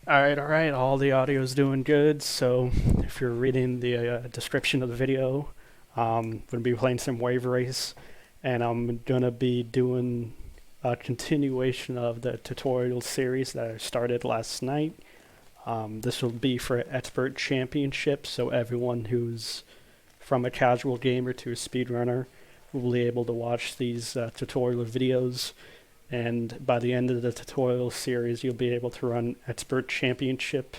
Alright, all the audio is doing good. So if you're reading the description of the video, I'm going to be playing some Wave Race, and I'm going to be doing a continuation of the tutorial series that I started last night. This will be for Expert Championship, so everyone who's from a casual gamer to a speedrunner will be able to watch these tutorial videos. And by the end of the tutorial series, you'll be able to run Expert Championship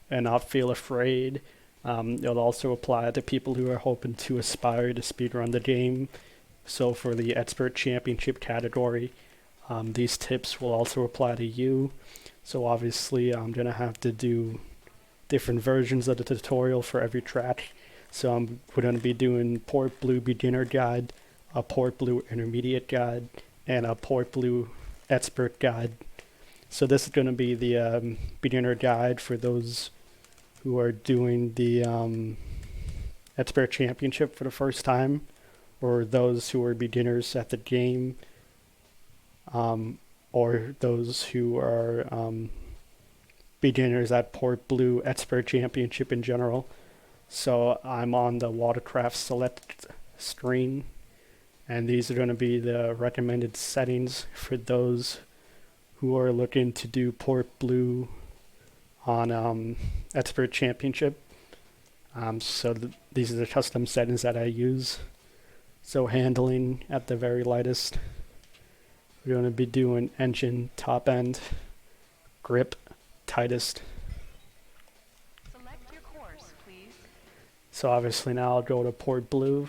and not feel afraid. It'll also apply to people who are hoping to aspire to speedrun the game. So for the Expert Championship category, these tips will also apply to you. So obviously I'm going to have to do different versions of the tutorial for every track. So we're going to be doing Port Blue Beginner Guide, a Port Blue Intermediate Guide, and a Port Blue Expert Guide. So this is going to be the beginner guide for those who are doing the Expert Championship for the first time, or those who are beginners at the game, or those who are beginners at Port Blue Expert Championship in general. So I'm on the Watercraft Select screen, and these are going to be the recommended settings for those who are looking to do Port Blue on Expert Championship. These are the custom settings that I use. So handling at the very lightest. We're going to be doing engine top end, grip tightest. Select your course, please. So obviously now I'll go to Port Blue.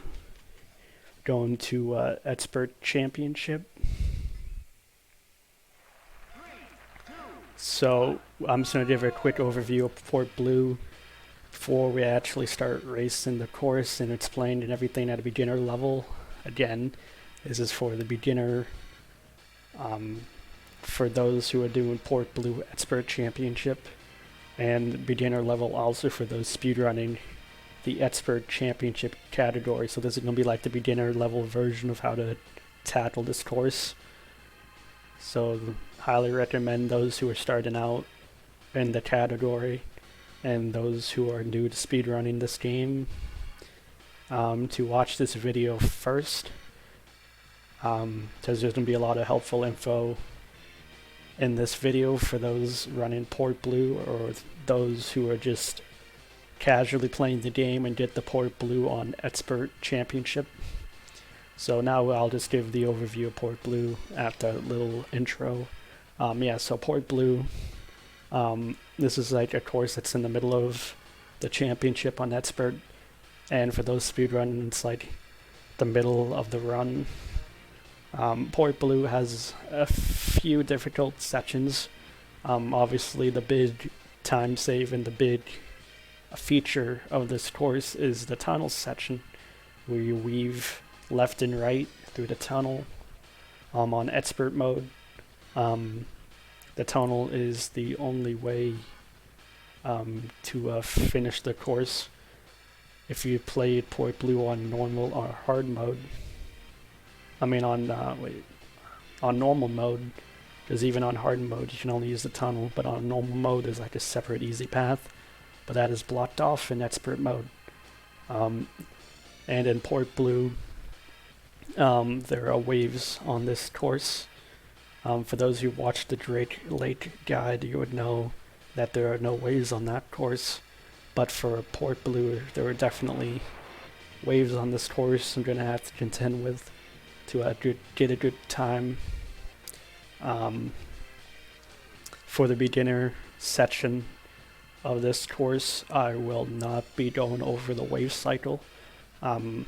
Going to Expert Championship. So I'm just going to give a quick overview of Port Blue before we actually start racing the course and explain everything at a beginner level. Again, this is for the beginner, for those who are doing Port Blue Expert Championship, and beginner level also for those speedrunning the Expert Championship category. So this is going to be like the beginner level version of how to tackle this course. So highly recommend those who are starting out in the category and those who are new to speedrunning this game to watch this video first, because there's going to be a lot of helpful info in this video for those running Port Blue or those who are just casually playing the game and get the Port Blue on Expert Championship. So now I'll just give the overview of Port Blue at the little intro. So Port Blue, this is like a course that's in the middle of the championship on Expert, and for those speedrunners, it's like the middle of the run. Port Blue has a few difficult sections. Obviously the big time save and the big feature of this course is the tunnel section, where you weave left and right through the tunnel. On expert mode, the tunnel is the only way to finish the course. If you played Port Blue on normal or hard mode, on normal mode, because even on hard mode you can only use the tunnel, but on normal mode there's like a separate easy path, but that is blocked off in expert mode. And in Port Blue, there are waves on this course. For those who watched the Drake Lake guide, you would know that there are no waves on that course. But for Port Blue, there are definitely waves on this course I'm going to have to contend with to get a good time. For the beginner section of this course, I will not be going over the wave cycle. The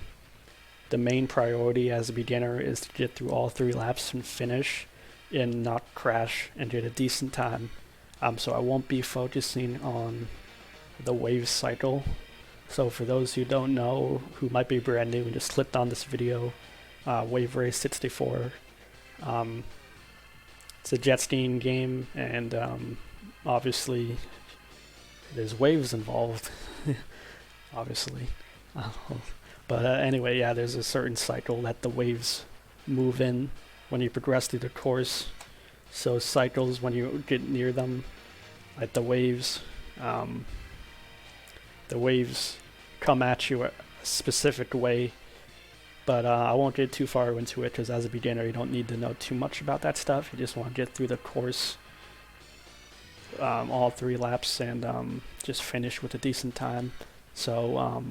main priority as a beginner is to get through all 3 laps and finish and not crash and get a decent time. So I won't be focusing on the wave cycle. So for those who don't know, who might be brand new and just clicked on this video, Wave Race 64, it's a jet skiing game, and obviously there's waves involved, obviously. But anyway, yeah, there's a certain cycle that the waves move in when you progress through the course. So cycles, when you get near them, like the waves. The waves come at you a specific way, but I won't get too far into it because as a beginner you don't need to know too much about that stuff. You just want to get through the course, all 3 laps, and just finish with a decent time. So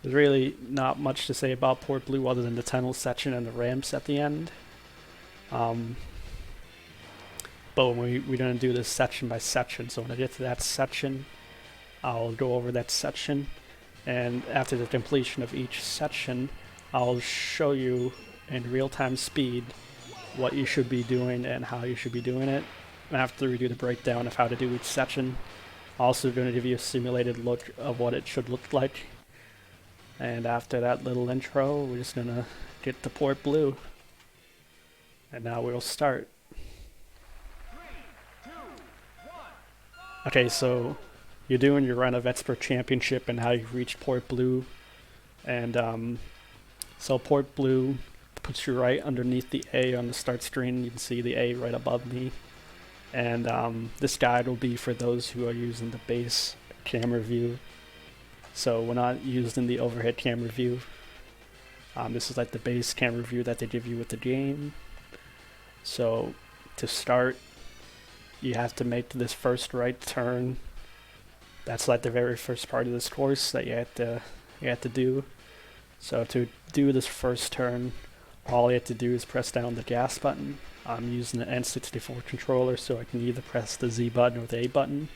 there's really not much to say about Port Blue other than the tunnel section and the ramps at the end. But we're going to do this section by section, so when I get to that section, I'll go over that section, and after the completion of each section, I'll show you in real-time speed what you should be doing and how you should be doing it. After we do the breakdown of how to do each section, I'm also going to give you a simulated look of what it should look like. And after that little intro, we're just going to get to Port Blue. And now we'll start. Okay, so you're doing your run of Expert Championship and how you reach Port Blue. And so Port Blue puts you right underneath the A on the start screen. You can see the A right above me. And this guide will be for those who are using the base camera view. So we're not using the overhead camera view. This is like the base camera view that they give you with the game. So to start, you have to make this first right turn. That's like the very first part of this course that you have to do. So to do this first turn, all you have to do is press down the gas button. I'm using the N64 controller, so I can either press the Z button or the A button,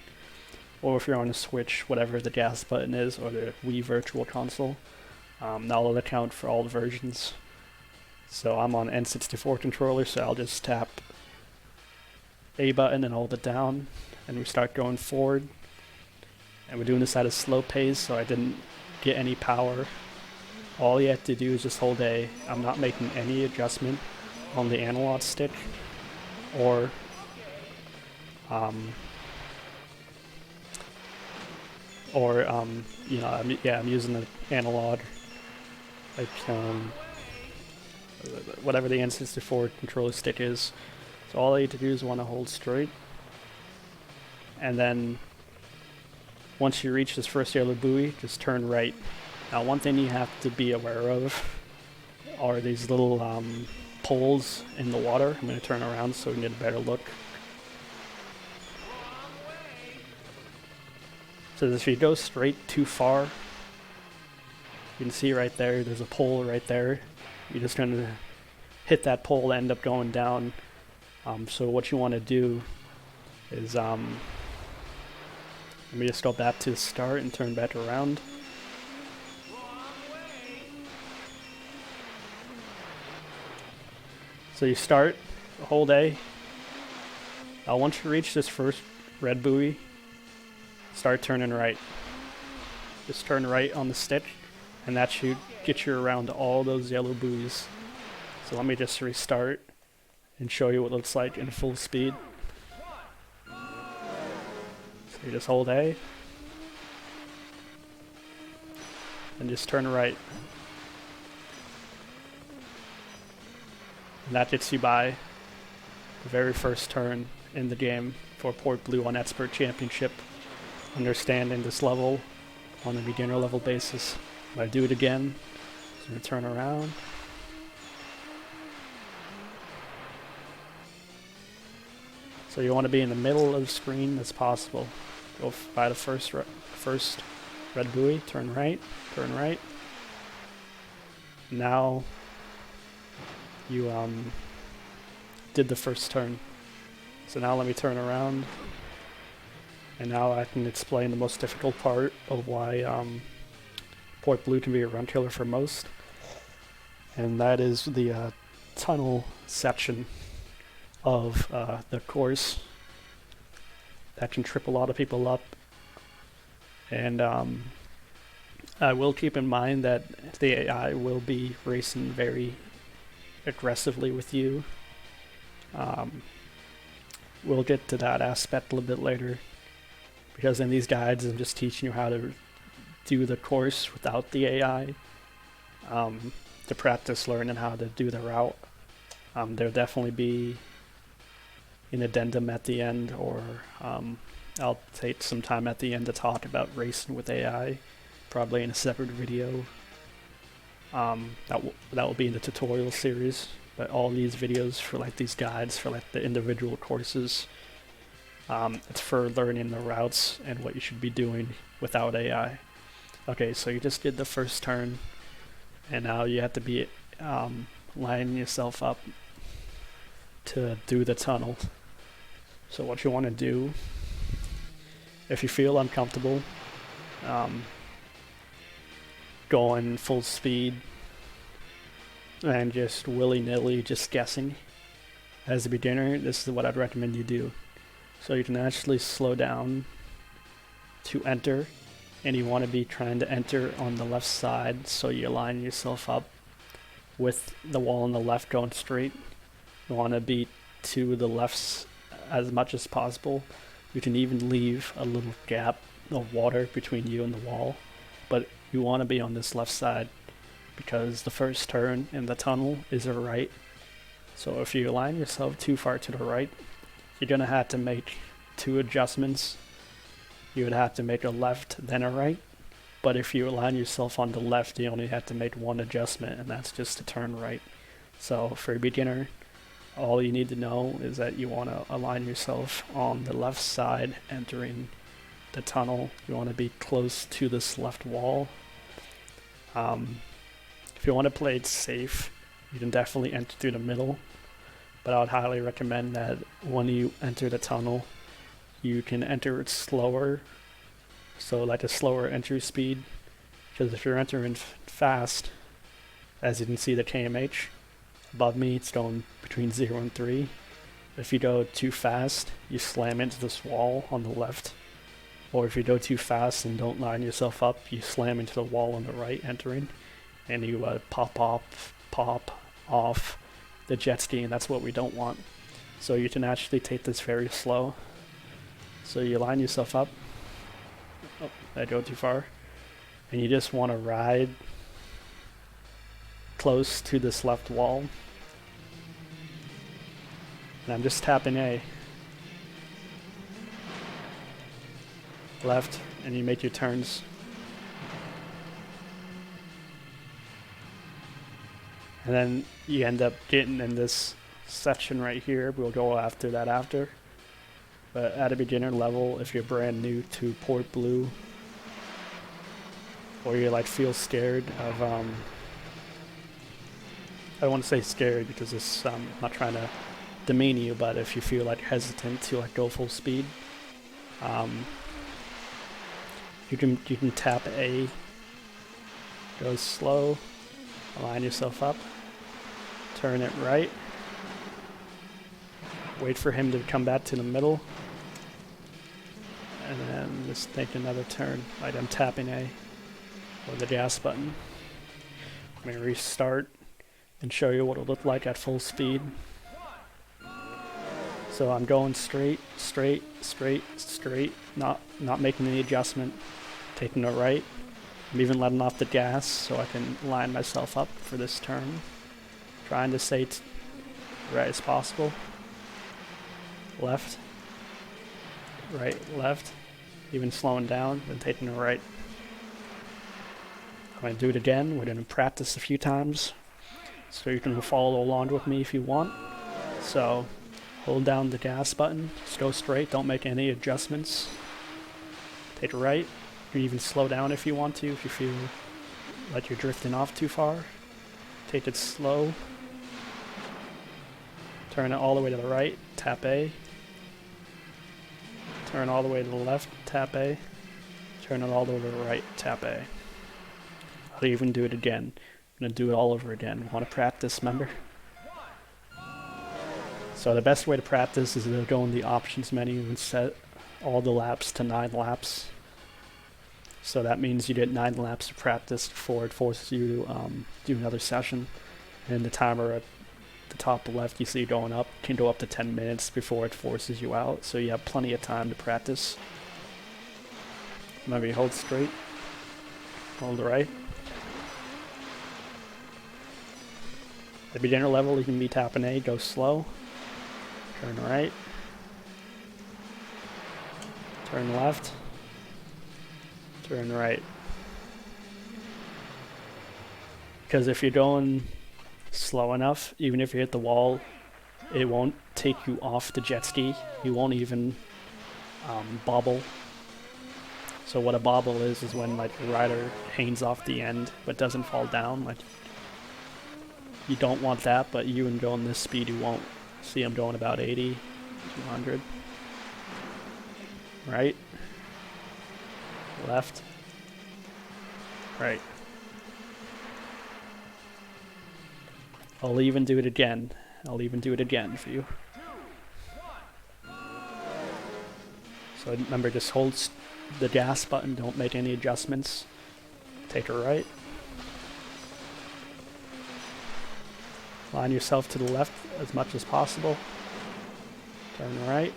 or if you're on a Switch, whatever the gas button is, or the Wii Virtual Console. That'll account for all the versions. So I'm on N64 controller, so I'll just tap A button and hold it down, and we start going forward. And we're doing this at a slow pace, so I didn't get any power. All you have to do is just hold A. I'm not making any adjustment on the analog stick, or you know, I'm using the analog, like whatever the N64 controller stick is. So all I need to do is want to hold straight, and then once you reach this first yellow buoy, just turn right. Now, one thing you have to be aware of are these little poles in the water. I'm going to turn around so we can get a better look. So if you go straight too far, you can see right there, there's a pole right there. You're just going to hit that pole and end up going down. So what you want to do is, let me just go back to the start and turn back around. So you start, hold A. Once you reach this first red buoy, start turning right. Just turn right on the stick, and that should get you around all those yellow buoys. So let me just restart and show you what it looks like in full speed. So you just hold A, and just turn right. And that gets you by the very first turn in the game for Port Blue on Expert Championship. Understanding this level on a beginner level basis. If I do it again, I'm going to turn around. So you want to be in the middle of the screen as possible. Go by the first red buoy, turn right. Now you did the first turn. So now let me turn around, and now I can explain the most difficult part of why Port Blue can be a run killer for most, and that is the tunnel section of the course. That can trip a lot of people up, and I will keep in mind that the AI will be racing very aggressively with you. We'll get to that aspect a little bit later, because in these guides I'm just teaching you how to do the course without the AI, to practice learning how to do the route. There'll definitely be, an addendum at the end, or I'll take some time at the end to talk about racing with AI, probably in a separate video. That will be in the tutorial series, but all these videos for like these guides for like the individual courses, it's for learning the routes and what you should be doing without AI. Okay, so you just did the first turn, and now you have to be lining yourself up to do the tunnel. So what you want to do, if you feel uncomfortable going full speed and just willy-nilly just guessing as a beginner, this is what I'd recommend you do. So you can actually slow down to enter, and you want to be trying to enter on the left side, so you line yourself up with the wall on the left going straight. You want to be to the left as much as possible. You can even leave a little gap of water between you and the wall, but you want to be on this left side because the first turn in the tunnel is a right. So if you align yourself too far to the right, you're going to have to make 2 adjustments. You would have to make a left then a right, but if you align yourself on the left, you only have to make 1 adjustment, and that's just to turn right. So for a beginner, all you need to know is that you want to align yourself on the left side entering the tunnel. You want to be close to this left wall. If you want to play it safe, you can definitely enter through the middle, but I would highly recommend that when you enter the tunnel, you can enter it slower, so like a slower entry speed, because if you're entering fast, as you can see the KMH above me, it's going between 0 and 3. If you go too fast, you slam into this wall on the left, or if you go too fast and don't line yourself up, you slam into the wall on the right entering, and you pop off the jet ski, and that's what we don't want. So you can actually take this very slow. So you line yourself up. Oh, I go too far. And you just want to ride close to this left wall. And I'm just tapping A. Left, and you make your turns. And then you end up getting in this section right here. We'll go after that after. But at a beginner level, if you're brand new to Port Blue, or you like feel scared of, I don't want to say scared because it's not trying to demean you, but if you feel like hesitant to like go full speed, you can tap A, go slow, align yourself up, turn it right, wait for him to come back to the middle, and then just take another turn. Like I'm tapping A or the gas button. I'm going to restart and show you what it'll look like at full speed. So I'm going straight, straight, straight, straight, not making any adjustment, taking it right. I'm even letting off the gas so I can line myself up for this turn. Trying to stay right as possible. Left, right, left, even slowing down, then taking it right. I'm going to do it again. We're going to practice a few times, so you can follow along with me if you want. So hold down the gas button, just go straight, don't make any adjustments. Take it right. You can even slow down if you want to, if you feel like you're drifting off too far. Take it slow. Turn it all the way to the right, tap A. Turn all the way to the left, tap A. Turn it all the way to the right, tap A. I'll even do it again. I'm going to do it all over again. Want to practice, remember? So the best way to practice is to go in the options menu and set all the laps to 9 laps. So that means you get 9 laps to practice before it forces you to do another session. And the timer at the top left you see going up can go up to 10 minutes before it forces you out. So you have plenty of time to practice. Remember, you hold straight, hold right. At beginner level, you can be tapping A, go slow, turn right, turn left, turn right. Because if you're going slow enough, even if you hit the wall, it won't take you off the jet ski. You won't even bobble. So what a bobble is when like the rider hangs off the end but doesn't fall down. Like, you don't want that, but even going this speed you won't. See, I'm going about 80, 200. Right, left, right. I'll even do it again. I'll even do it again for you. So remember, just hold the gas button, don't make any adjustments. Take a right. Line yourself to the left as much as possible. Turn right.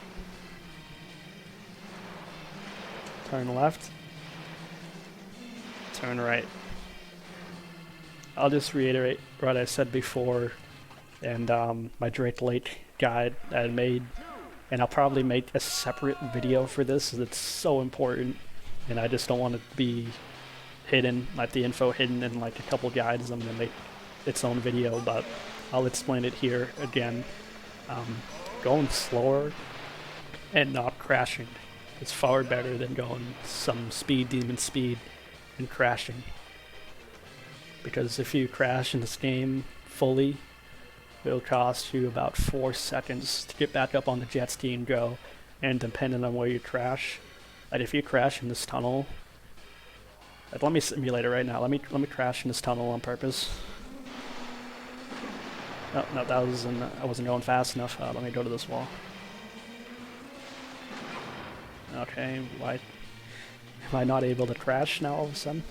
Turn left. Turn right. I'll just reiterate what I said before and my Drake Lake guide that I made. And I'll probably make a separate video for this, because it's so important. And I just don't want it to be hidden, like the info hidden in like a couple guides. I'm going to make its own video, but I'll explain it here again. Going slower and not crashing is far better than going some demon speed and crashing. Because if you crash in this game fully, it'll cost you about 4 seconds to get back up on the jet ski and go. And depending on where you crash, like if you crash in this tunnel, like let me simulate it right now. Let me crash in this tunnel on purpose. No, that wasn't. I wasn't going fast enough. Let me go to this wall. Okay, why am I not able to crash now all of a sudden?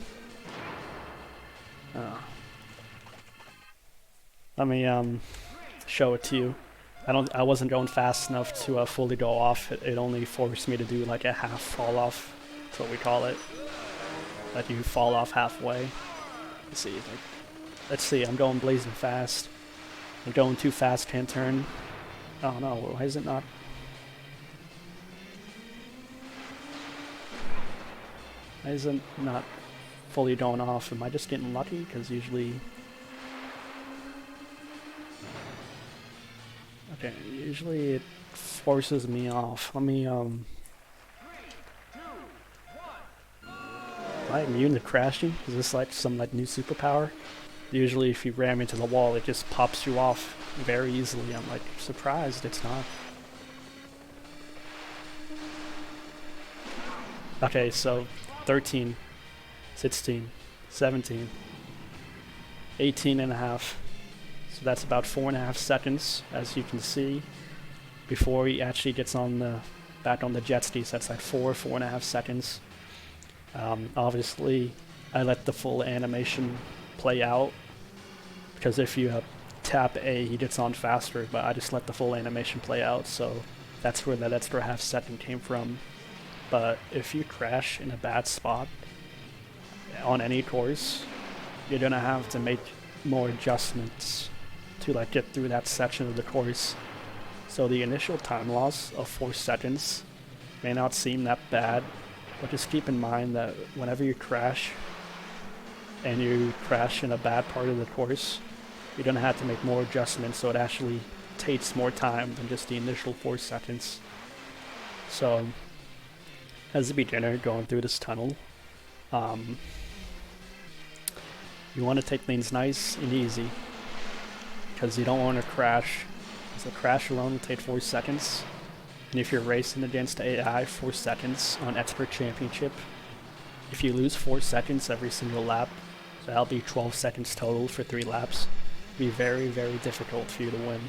Let me show it to you. I wasn't going fast enough to fully go off. It only forced me to do like a half fall off. That's what we call it. That you fall off halfway. Let's see. I'm going blazing fast. I'm going too fast. Can't turn. Oh no! Why is it not? Why is it not fully going off? Am I just getting lucky? Because usually. Okay, usually it forces me off. Let me, am I immune to crashing? Is this like some like new superpower? Usually if you ram into the wall, it just pops you off very easily. I'm like surprised it's not. Okay, so 13, 16, 17, 18 and a half. So that's about 4.5 seconds, as you can see, before he actually gets on back on the jet ski. So that's like 4.5 seconds. Obviously, I let the full animation play out, because if you tap A, he gets on faster, but I just let the full animation play out, so that's where that extra half second came from. But if you crash in a bad spot on any course, you're gonna have to make more adjustments to like get through that section of the course. So the initial time loss of 4 seconds may not seem that bad, but just keep in mind that whenever you crash and you crash in a bad part of the course, you're gonna have to make more adjustments, so it actually takes more time than just the initial 4 seconds. So as a beginner going through this tunnel, you want to take things nice and easy, because you don't want to crash. So crash alone will take 4 seconds. And if you're racing against AI, 4 seconds on Expert Championship, if you lose 4 seconds every single lap, so that'll be 12 seconds total for 3 laps, it'll be very, very difficult for you to win.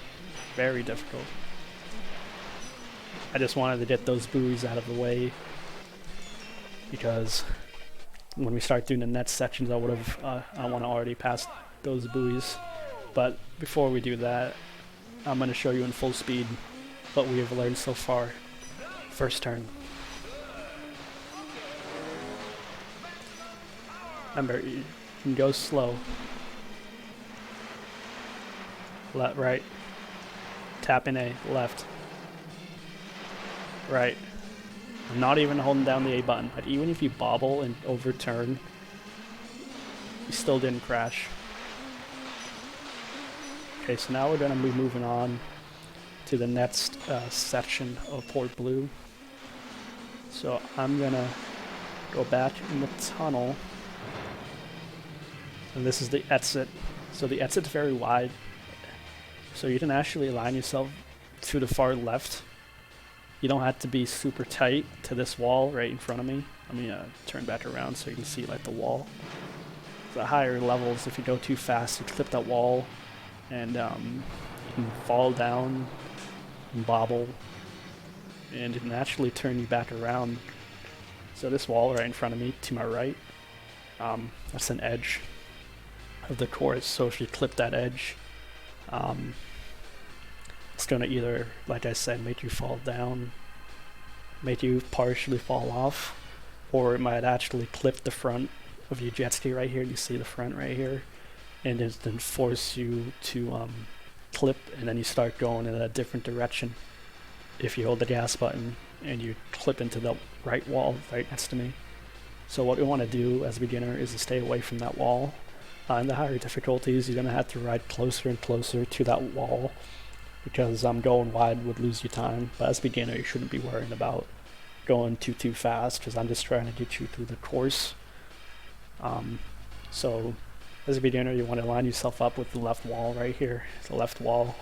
Very difficult. I just wanted to get those buoys out of the way, because when we start doing the next sections, I want to already pass those buoys. But before we do that, I'm going to show you in full speed what we have learned so far. First turn. Remember, you can go slow. Right. Tap in A. Left. Right. I'm not even holding down the A button, but even if you bobble and overturn, you still didn't crash. Okay, so now we're going to be moving on to the next section of port blue. So I'm going to go back in the tunnel, and this is the exit. So the exit's very wide, so you can actually align yourself to the far left. You don't have to be super tight to this wall right in front of me. Let me turn back around so you can see like the wall. The higher levels, if you go too fast, you clip that wall, and you can fall down and bobble, and it can actually turn you back around. So this wall right in front of me, to my right, that's an edge of the course. So if you clip that edge, it's going to either, like I said, make you fall down, make you partially fall off, or it might actually clip the front of your jet ski right here. You see the front right here, and then force you to clip, and then you start going in a different direction. If you hold the gas button and you clip into the right wall right next to me. So what we want to do as a beginner is to stay away from that wall. In the higher difficulties, you're going to have to ride closer and closer to that wall, because going wide would lose you time. But as a beginner, you shouldn't be worrying about going too fast, because I'm just trying to get you through the course. So as a beginner, you want to line yourself up with the left wall right here. The left wall,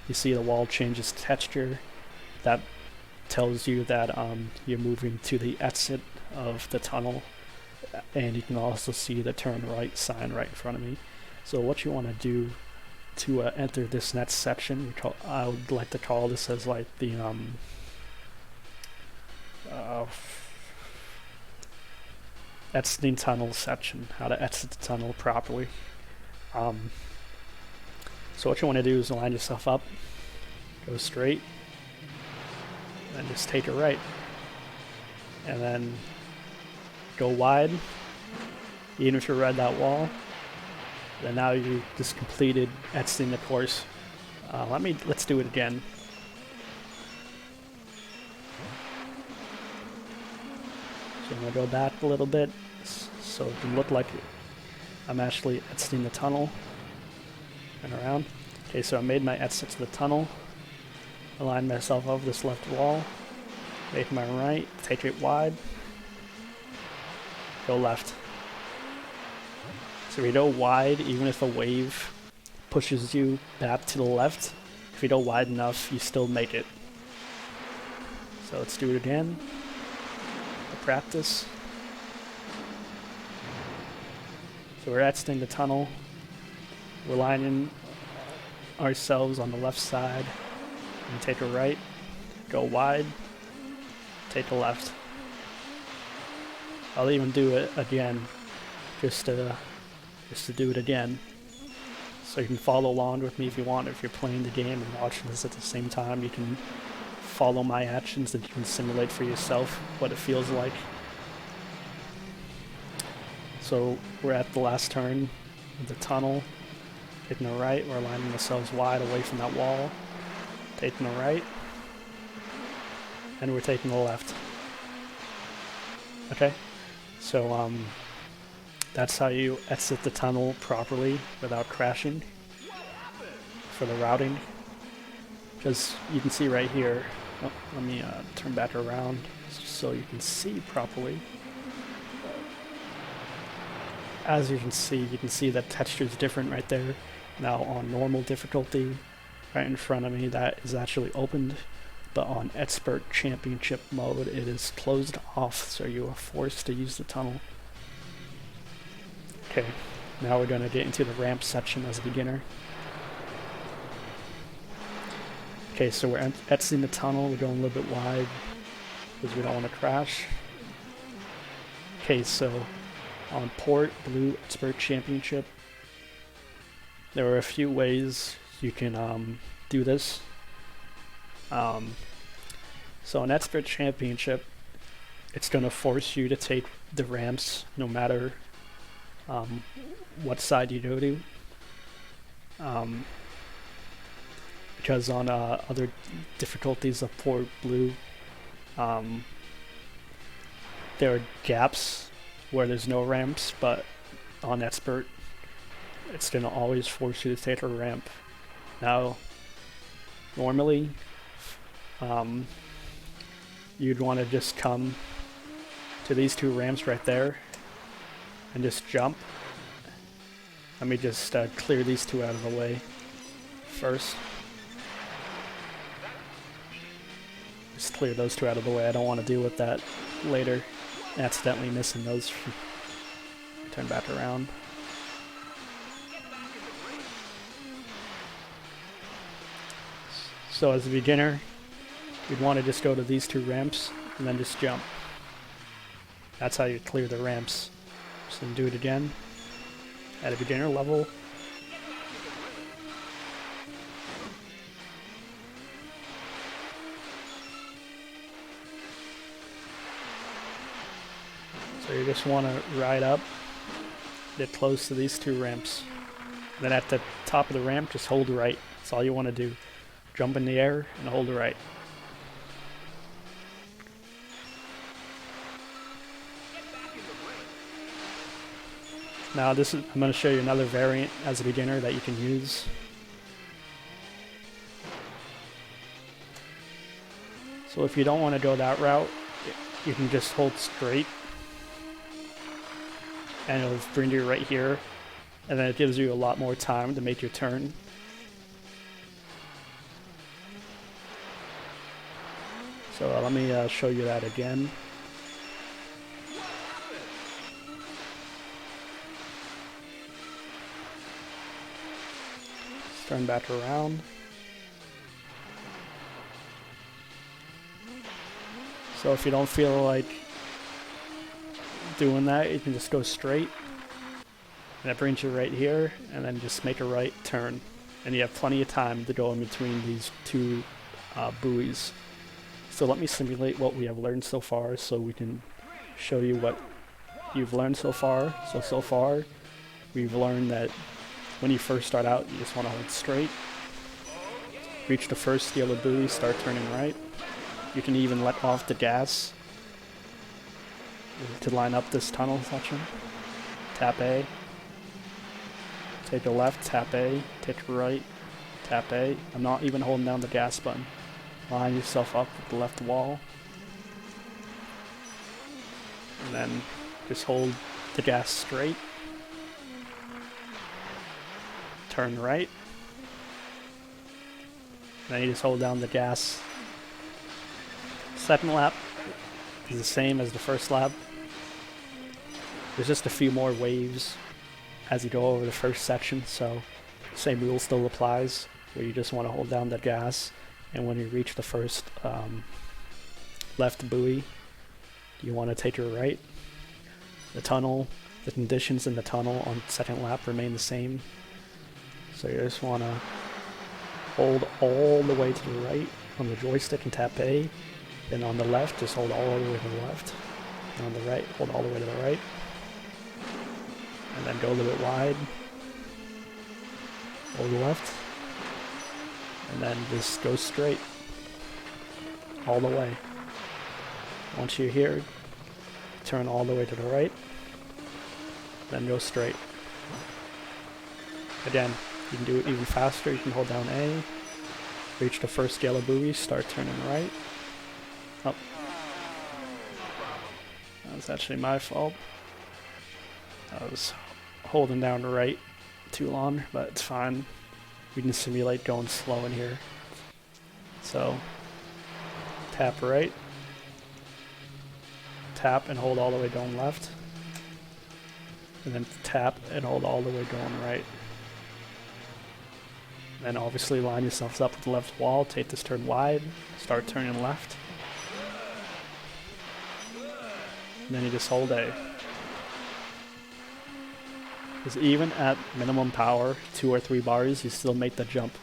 you see the wall changes texture. That tells you that you're moving to the exit of the tunnel, and you can also see the turn right sign right in front of me. So what you want to do to enter this next section, I would like to call this as like the exiting tunnel section, how to exit the tunnel properly. So what you want to do is line yourself up, go straight, and just take it right, and then go wide. Even if you read that wall, then now you just completed exiting the course. Let's do it again. So I'm gonna go back a little bit, so it can look like I'm actually exiting the tunnel and around. Okay, so I made my exit to the tunnel, align myself over this left wall, make my right, take it wide, go left. So if you go wide, even if a wave pushes you back to the left, if you go wide enough, you still make it. So let's do it again. Practice. So we're exiting the tunnel. We're lining ourselves on the left side, and take a right, go wide, take a left. I'll even do it again, just to do it again. So you can follow along with me if you want. If you're playing the game and watching this at the same time, you can follow my actions, and you can simulate for yourself what it feels like. So we're at the last turn of the tunnel, taking a right, we're lining ourselves wide away from that wall, taking a right, and we're taking a left. Okay, so that's how you exit the tunnel properly without crashing for the routing. Because you can see right here, let me turn back around so you can see properly. As you can see that texture is different right there. Now on normal difficulty, right in front of me, that is actually opened, but on Expert Championship mode, it is closed off, so you are forced to use the tunnel. Okay, now we're going to get into the ramp section as a beginner. Okay, so we're exiting the tunnel, we're going a little bit wide because we don't want to crash. Okay, so on Port Blue Expert Championship, there are a few ways you can do this. So in Expert Championship, it's going to force you to take the ramps no matter what side you go to. Because on other difficulties of Port Blue, there are gaps where there's no ramps, but on expert, it's gonna always force you to take a ramp. Now, normally, you'd want to just come to these two ramps right there and just jump. Let me just clear these two out of the way first. Just clear those two out of the way. I don't want to deal with that later. Accidentally missing those. Turn back around. So as a beginner, you'd want to just go to these two ramps and then just jump. That's how you clear the ramps. So do it again at a beginner level. So you just want to ride up, get close to these two ramps. Then at the top of the ramp, just hold right. That's all you want to do. Jump in the air and hold right. Now I'm going to show you another variant as a beginner that you can use. So if you don't want to go that route, you can just hold straight and it'll bring you right here, and then it gives you a lot more time to make your turn. So let me show you that again. Let's turn back around. So if you don't feel like doing that, you can just go straight, and it brings you right here, and then just make a right turn. And you have plenty of time to go in between these two buoys. So let me simulate what we have learned so far so we can show you what you've learned so far. So far, we've learned that when you first start out, you just want to hold straight. Reach the first yellow buoy, start turning right. You can even let off the gas to line up this tunnel section. Tap A. Take a left, tap A. Take a right, tap A. I'm not even holding down the gas button. Line yourself up with the left wall. And then just hold the gas straight. Turn right. And then you just hold down the gas. Second lap is the same as the first lap. There's just a few more waves as you go over the first section, so same rule still applies, where you just want to hold down the gas, and when you reach the first left buoy, you want to take your right. The tunnel, the conditions in the tunnel on second lap remain the same, so you just want to hold all the way to the right on the joystick and tap A. Then on the left, just hold all the way to the left. And on the right, hold all the way to the right. And then go a little bit wide. Hold the left. And then just go straight. All the way. Once you're here, turn all the way to the right. Then go straight. Again, you can do it even faster. You can hold down A. Reach the first yellow buoy, start turning right. Oh. That was actually my fault. I was holding down the right too long, but it's fine. We can simulate going slow in here. So, tap right. Tap and hold all the way going left. And then tap and hold all the way going right. Then obviously line yourselves up with the left wall, take this turn wide, start turning left. And then you just hold A. Because even at minimum power, 2 or 3 bars, you still make the jump.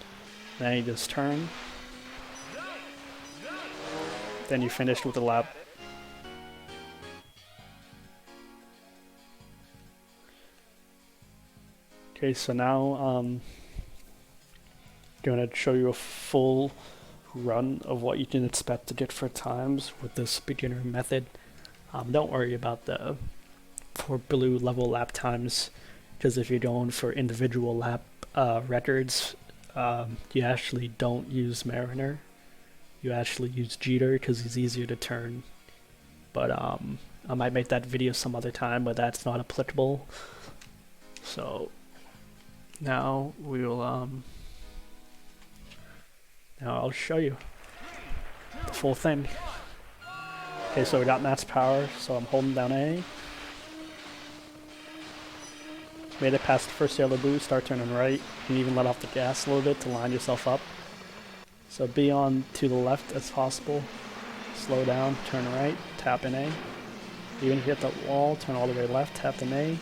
Then you just turn. Then you finish with the lap. Okay, so now I'm going to show you a full run of what you can expect to get for times with this beginner method. Don't worry about the for blue level lap times, because if you're going for individual lap records, you actually don't use Mariner. You actually use Jeter because he's easier to turn. But I might make that video some other time, but that's not applicable. So now we'll now I'll show you the full thing. Okay, so we got max power, so I'm holding down A. Made it past the first yellow boost, start turning right. You can even let off the gas a little bit to line yourself up. So be on to the left as possible. Slow down, turn right, tap in A. Even if you hit that wall, turn all the way left, tap in A.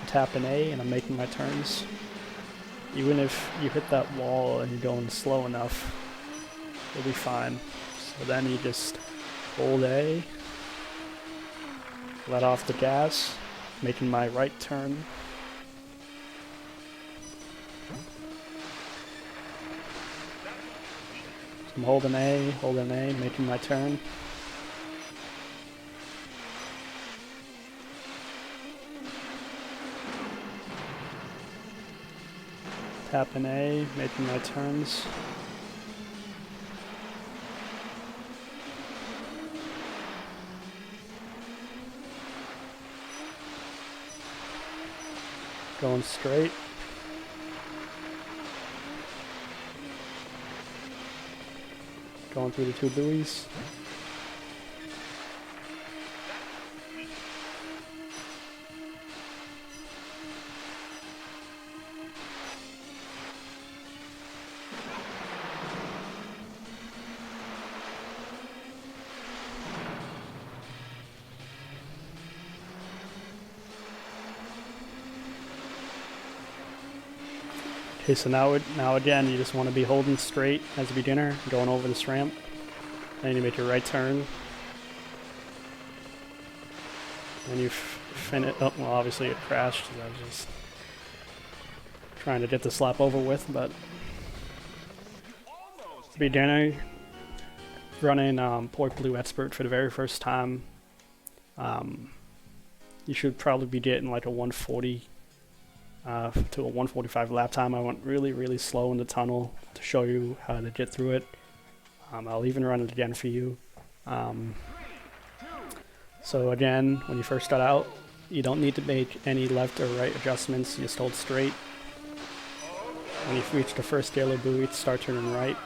Tap in A, and I'm making my turns. Even if you hit that wall and you're going slow enough, you'll be fine. So then you just hold A, let off the gas, making my right turn. I'm holding A, making my turn. Tap in A, making my turns. Going straight. Going through the two buoys. Okay, so now again, you just want to be holding straight as a beginner, going over this ramp. Then you make your right turn. And you finish. Oh, well, obviously it crashed. I was just trying to get this lap over with, but beginner running Port Blue Expert for the very first time. You should probably be getting like a 140 to a 145 lap time. I went really slow in the tunnel to show you how to get through it. I'll even run it again for you. So again, when you first start out, you don't need to make any left or right adjustments. You just hold straight. When you've reached the first yellow buoy, start turning right.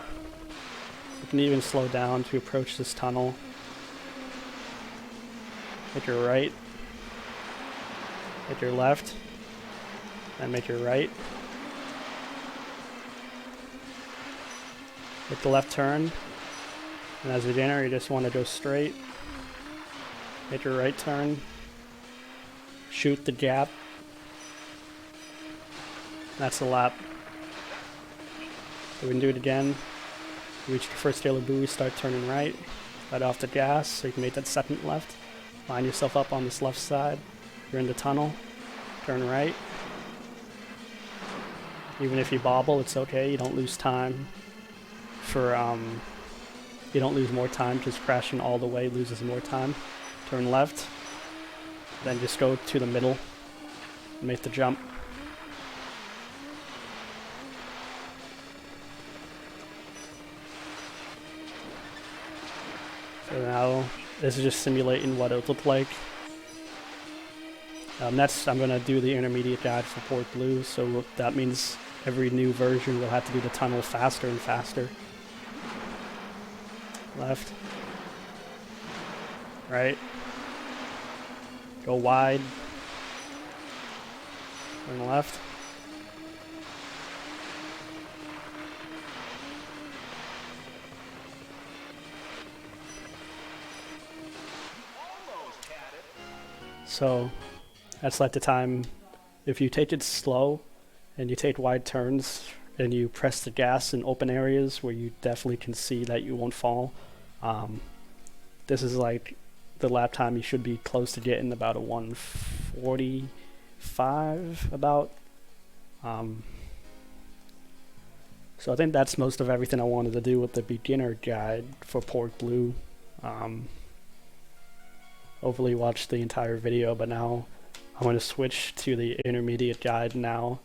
You can even slow down to approach this tunnel. Make your right. Make your left. And make your right. Make the left turn. And as a beginner, you just want to go straight. Make your right turn. Shoot the gap. That's the lap. So we can do it again. Reach the first yellow buoy, start turning right. Let off the gas so you can make that second left. Line yourself up on this left side. You're in the tunnel. Turn right. Even if you bobble, it's okay. You don't lose time for you don't lose more time because crashing all the way loses more time. Turn left, then just go to the middle and make the jump. So now this is just simulating what it would look like. Next, I'm going to do the intermediate guide for Port Blue, so that means every new version will have to do the tunnel faster and faster. Left. Right. Go wide. Turn left. So that's like the time. If you take it slow and you take wide turns and you press the gas in open areas where you definitely can see that you won't fall, this is like the lap time you should be close to getting, about a 145 about. So I think that's most of everything I wanted to do with the beginner guide for Port Blue. hopefully watch the entire video, but now I'm going to switch to the intermediate guide now.